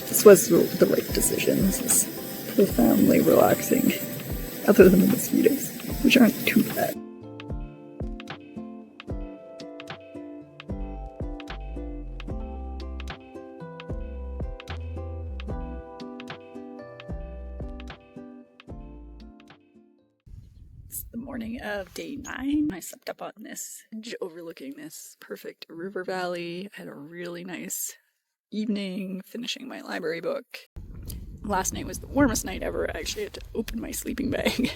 This was the right decision. This is profoundly relaxing, other than the mosquitoes, which aren't too bad. It's the morning of day 9. I slept up on this ridge overlooking this perfect river valley. I had a really nice evening finishing my library book. Last night was the warmest night ever. I actually had to open my sleeping bag.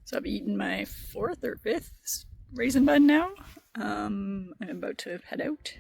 So I've eaten my 4th or 5th raisin bun now. I'm about to head out.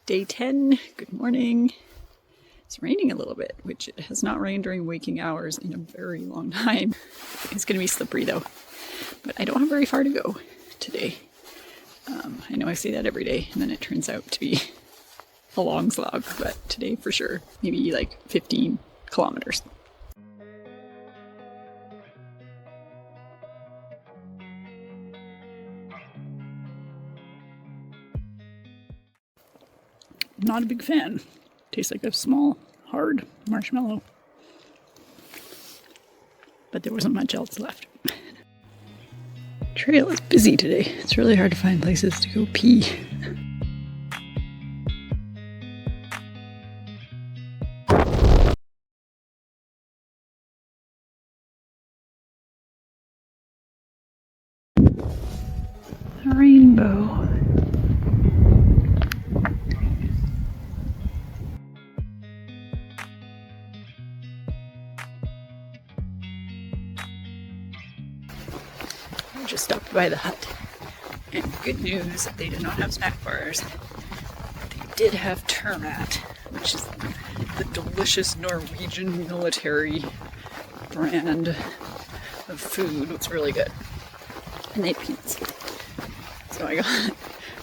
Day 10, good morning. It's raining a little bit, which it has not rained during waking hours in a very long time. It's going to be slippery though, but I don't have very far to go today. I know I say that every day, and then it turns out to be a long slog, but today for sure, maybe like 15 kilometers. Not a big fan. Tastes like a small, hard marshmallow. But there wasn't much else left. Trail is busy today. It's really hard to find places to go pee. A rainbow. I just stopped by the hut, and good news, they did not have snack bars. They did have turmat, which is the delicious Norwegian military brand of food. It's really good. And they had peanuts. So I got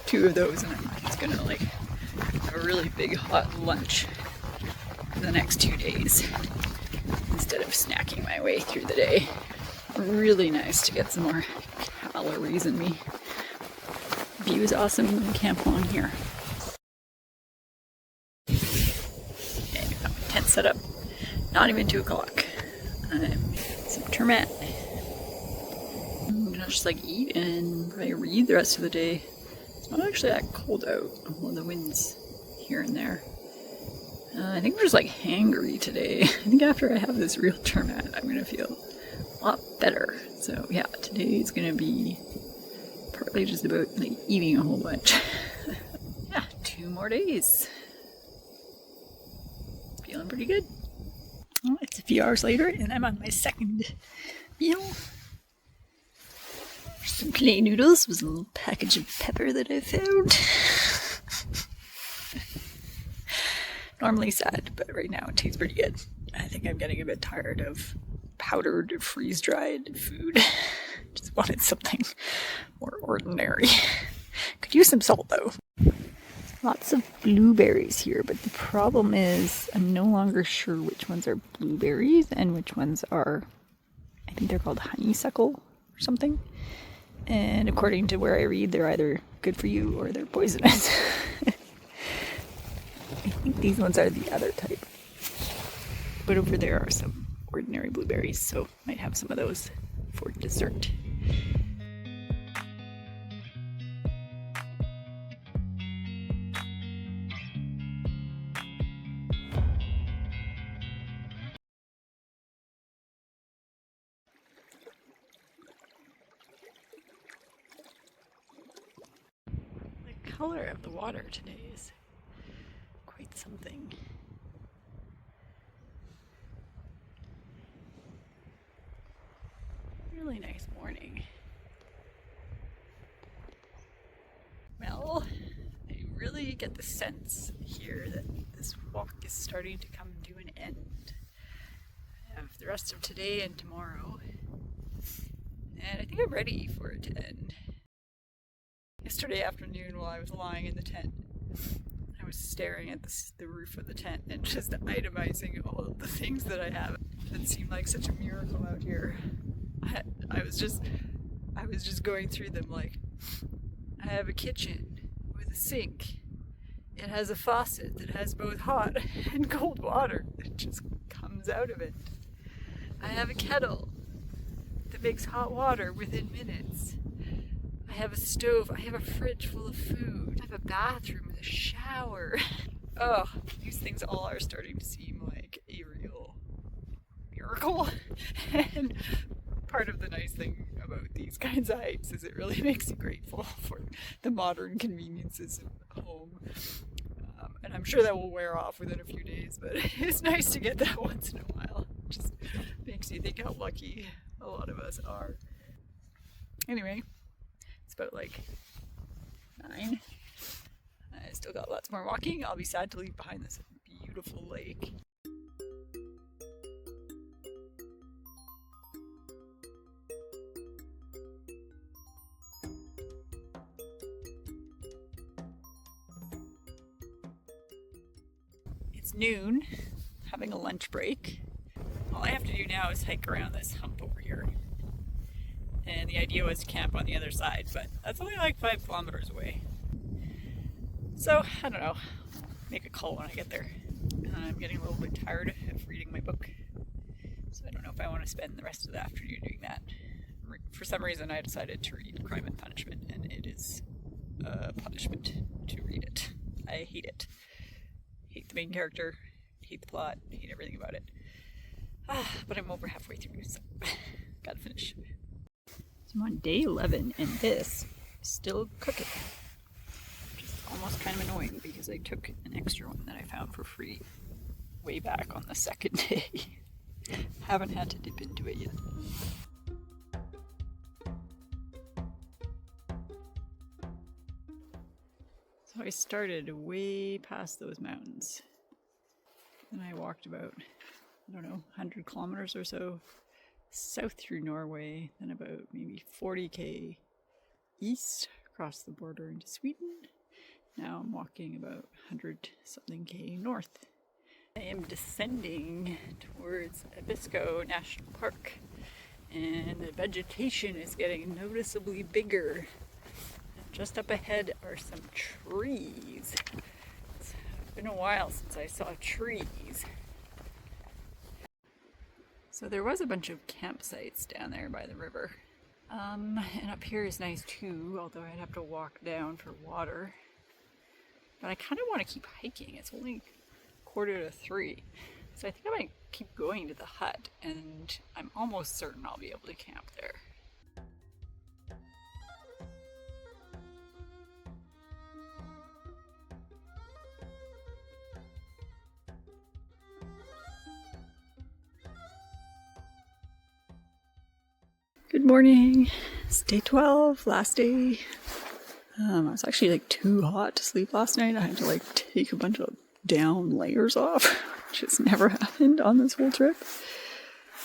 2 of those, and I'm just gonna have a really big hot lunch for the next 2 days instead of snacking my way through the day. Really nice to get some more calories in me. View is awesome in the camp along here. Okay, I got my tent set up. Not even 2 o'clock. Some turmat. I'm gonna just eat and probably read the rest of the day. It's not actually that cold out. Well, the wind's here and there. I think I'm just hangry today. I think after I have this real turmat, I'm gonna feel a lot better. So yeah, today is gonna be partly just about eating a whole bunch. Yeah, 2 more days. Feeling pretty good. Well, it's a few hours later and I'm on my second meal. Some plain noodles with a little package of pepper that I found. Normally sad, but right now it tastes pretty good. I think I'm getting a bit tired of powdered, freeze-dried food. Just wanted something more ordinary. Could use some salt though. Lots of blueberries here, but the problem is I'm no longer sure which ones are blueberries and which ones are, I think they're called honeysuckle or something. And according to where I read, they're either good for you or they're poisonous. I think these ones are the other type. But over there are some ordinary blueberries, so might have some of those for dessert. The color of the water today is quite something. Really nice morning. Well, I really get the sense here that this walk is starting to come to an end. I have the rest of today and tomorrow, and I think I'm ready for it to end. Yesterday afternoon, while I was lying in the tent, I was staring at the roof of the tent and just itemizing all of the things that I have that seem like such a miracle out here. I was just going through them. I have a kitchen with a sink. It has a faucet that has both hot and cold water that just comes out of it. I have a kettle that makes hot water within minutes. I have a stove. I have a fridge full of food. I have a bathroom with a shower. Oh, these things all are starting to seem like a real miracle. And part of the nice thing about these kinds of hikes is it really makes you grateful for the modern conveniences of home. And I'm sure that will wear off within a few days, but it's nice to get that once in a while. It just makes you think how lucky a lot of us are. Anyway, it's about 9. I still got lots more walking. I'll be sad to leave behind this beautiful lake. It's noon, having a lunch break. All I have to do now is hike around this hump over here. And the idea was to camp on the other side, but that's only like 5 kilometers away. So, I don't know, make a call when I get there. I'm getting a little bit tired of reading my book, so I don't know if I want to spend the rest of the afternoon doing that. For some reason I decided to read Crime and Punishment, and it is a punishment to read it. I hate it. Hate the main character, hate the plot, hate everything about it. But I'm over halfway through, so gotta finish. So I'm on day 11, and this is still cooking. Which is almost kind of annoying because I took an extra one that I found for free way back on the second day. Haven't had to dip into it yet. So I started way past those mountains. Then I walked about, I don't know, 100 kilometers or so south through Norway, then about maybe 40k east across the border into Sweden. Now I'm walking about 100 something k north. I am descending towards Abisko National Park, and the vegetation is getting noticeably bigger. Just up ahead are some trees. It's been a while since I saw trees. So there was a bunch of campsites down there by the river. And up here is nice too, although I'd have to walk down for water. But I kind of want to keep hiking. It's only 2:45. So I think I might keep going to the hut, and I'm almost certain I'll be able to camp there. Good morning. It's day 12, last day. I was actually like too hot to sleep last night. I had to like take a bunch of down layers off, which has never happened on this whole trip.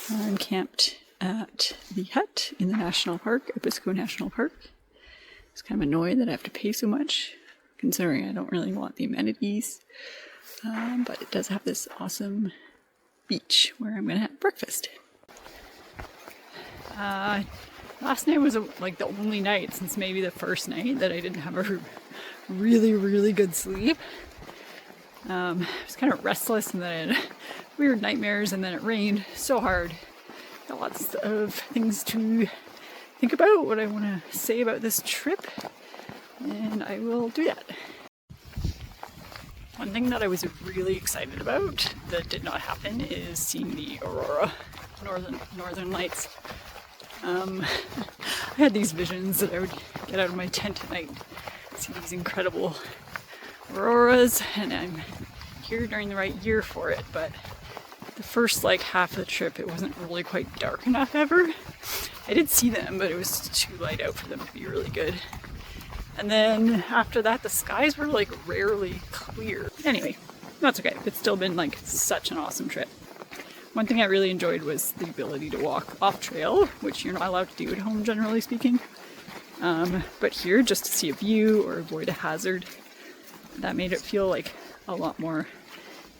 I'm camped at the hut in the national park, Abisko National Park. I was kind of annoyed that I have to pay so much, considering I don't really want the amenities. But it does have this awesome beach where I'm going to have breakfast. Last night was like the only night since maybe the first night that I didn't have a really, really good sleep. I was kind of restless, and then I had weird nightmares, and then it rained so hard. Got lots of things to think about, what I want to say about this trip, and I will do that. One thing that I was really excited about that did not happen is seeing the aurora, northern lights. I had these visions that I would get out of my tent at night, see these incredible auroras, and I'm here during the right year for it, but the first like half of the trip it wasn't really quite dark enough ever. I did see them, but it was too light out for them to be really good. And then after that the skies were like rarely clear. Anyway, that's okay. It's still been like such an awesome trip. One thing I really enjoyed was the ability to walk off trail, which you're not allowed to do at home generally speaking. But here, just to see a view or avoid a hazard, that made it feel like a lot more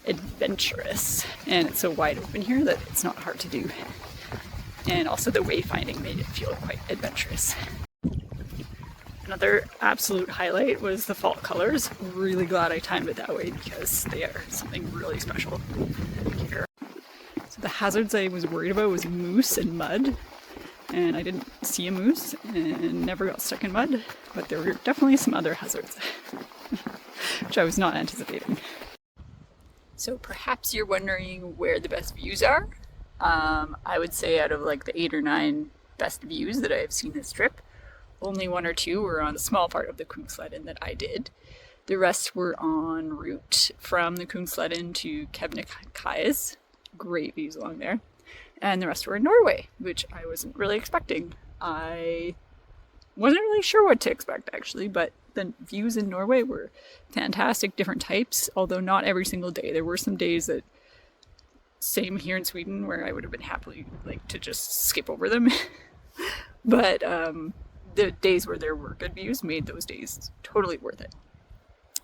adventurous. And it's so wide open here that it's not hard to do. And also the wayfinding made it feel quite adventurous. Another absolute highlight was the fall colors. Really glad I timed it that way because they are something really special here. So the hazards I was worried about was moose and mud. And I didn't see a moose and never got stuck in mud, but there were definitely some other hazards, which I was not anticipating. So perhaps you're wondering where the best views are. I would say out of like the 8 or 9 best views that I have seen this trip, only 1 or 2 were on a small part of the Kungsleden that I did. The rest were en route from the Kungsleden to Kebnekaise. Great views along there. And the rest were in Norway, which I wasn't really expecting. I wasn't really sure what to expect actually, but The views in Norway were fantastic, different types, although not every single day. There were some days that, same here in Sweden, where I would have been happily like to just skip over them. But the days where there were good views made those days totally worth it.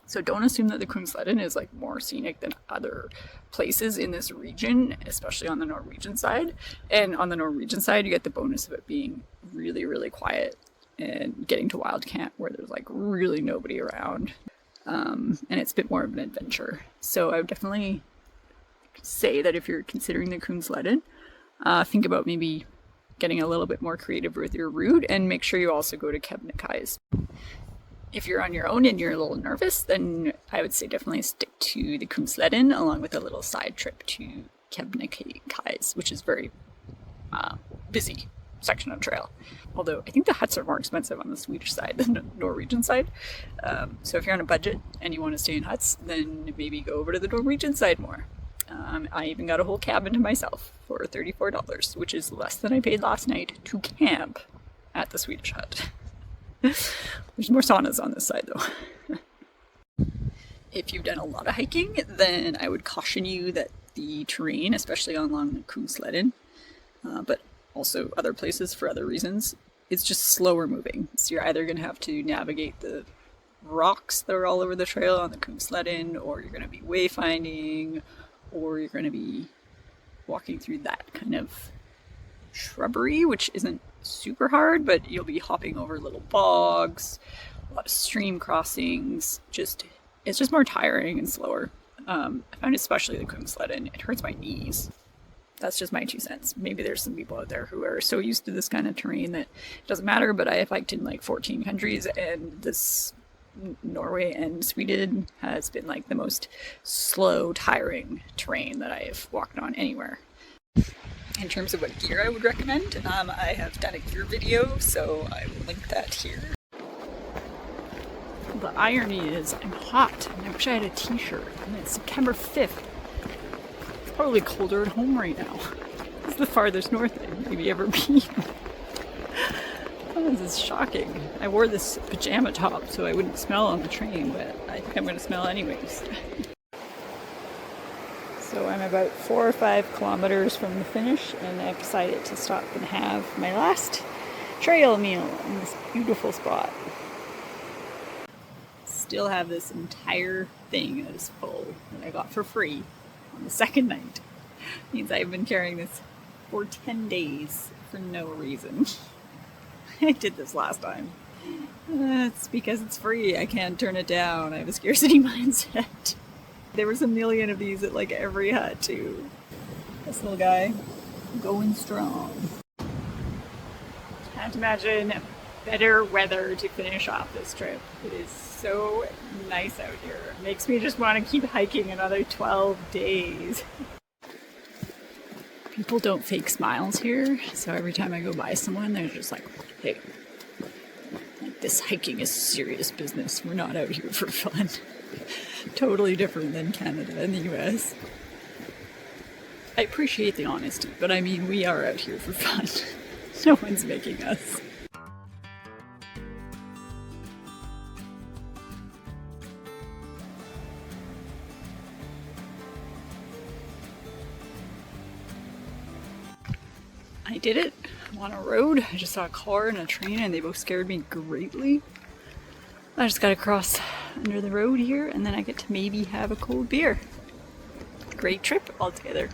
So don't assume that the Kungsleden is like more scenic than other places in this region, especially on the Norwegian side. And on the Norwegian side, you get the bonus of it being really, really quiet and getting to wild camp where there's like really nobody around. And it's a bit more of an adventure. So I would definitely say that if you're considering the Kungsleden, think about maybe getting a little bit more creative with your route, and make sure you also go to Kebnekaise. If you're on your own and you're a little nervous, then I would say definitely stick to the Kungsleden along with a little side trip to Kebnekaise, which is very busy section of trail. Although I think the huts are more expensive on the Swedish side than the Norwegian side. So if you're on a budget and you want to stay in huts, then maybe go over to the Norwegian side more. I even got a whole cabin to myself for $34, which is less than I paid last night to camp at the Swedish hut. There's more saunas on this side though. If you've done a lot of hiking, then I would caution you that the terrain, especially along the Kungsleden, but also other places for other reasons, it's just slower moving. So you're either going to have to navigate the rocks that are all over the trail on the Kungsleden, or you're going to be wayfinding, or you're going to be walking through that kind of shrubbery, which isn't super hard, but you'll be hopping over little bogs, a lot of stream crossings. It's just more tiring and slower. I find especially the Kungsleden, it hurts my knees. That's just my 2 cents. Maybe there's some people out there who are so used to this kind of terrain that it doesn't matter, but I have hiked in like 14 countries, and this Norway and Sweden has been like the most slow, tiring terrain that I've walked on anywhere. In terms of what gear I would recommend, I have done a gear video, so I will link that here. The irony is I'm hot, and I wish I had a t-shirt, and it's September 5th. It's probably colder at home right now. This is the farthest north I've maybe ever been. Oh, this is shocking. I wore this pajama top so I wouldn't smell on the train, but I think I'm going to smell anyways. So I'm about 4 or 5 kilometers from the finish, and I've decided to stop and have my last trail meal in this beautiful spot. Still have this entire thing that is full that I got for free on the second night. Means I've been carrying this for 10 days for no reason. I did this last time. It's because it's free. I can't turn it down. I have a scarcity mindset. There was a million of these at like every hut too. This little guy going strong. Can't imagine better weather to finish off this trip. It is so nice out here. It makes me just want to keep hiking another 12 days. People don't fake smiles here, so every time I go by someone, they're just like, hey, this hiking is serious business. We're not out here for fun. Totally different than Canada and the US. I appreciate the honesty, but I mean, we are out here for fun. No one's making us. I did it. I'm on a road. I just saw a car and a train, and they both scared me greatly. I just gotta cross under the road here, and then I get to maybe have a cold beer. Great trip altogether.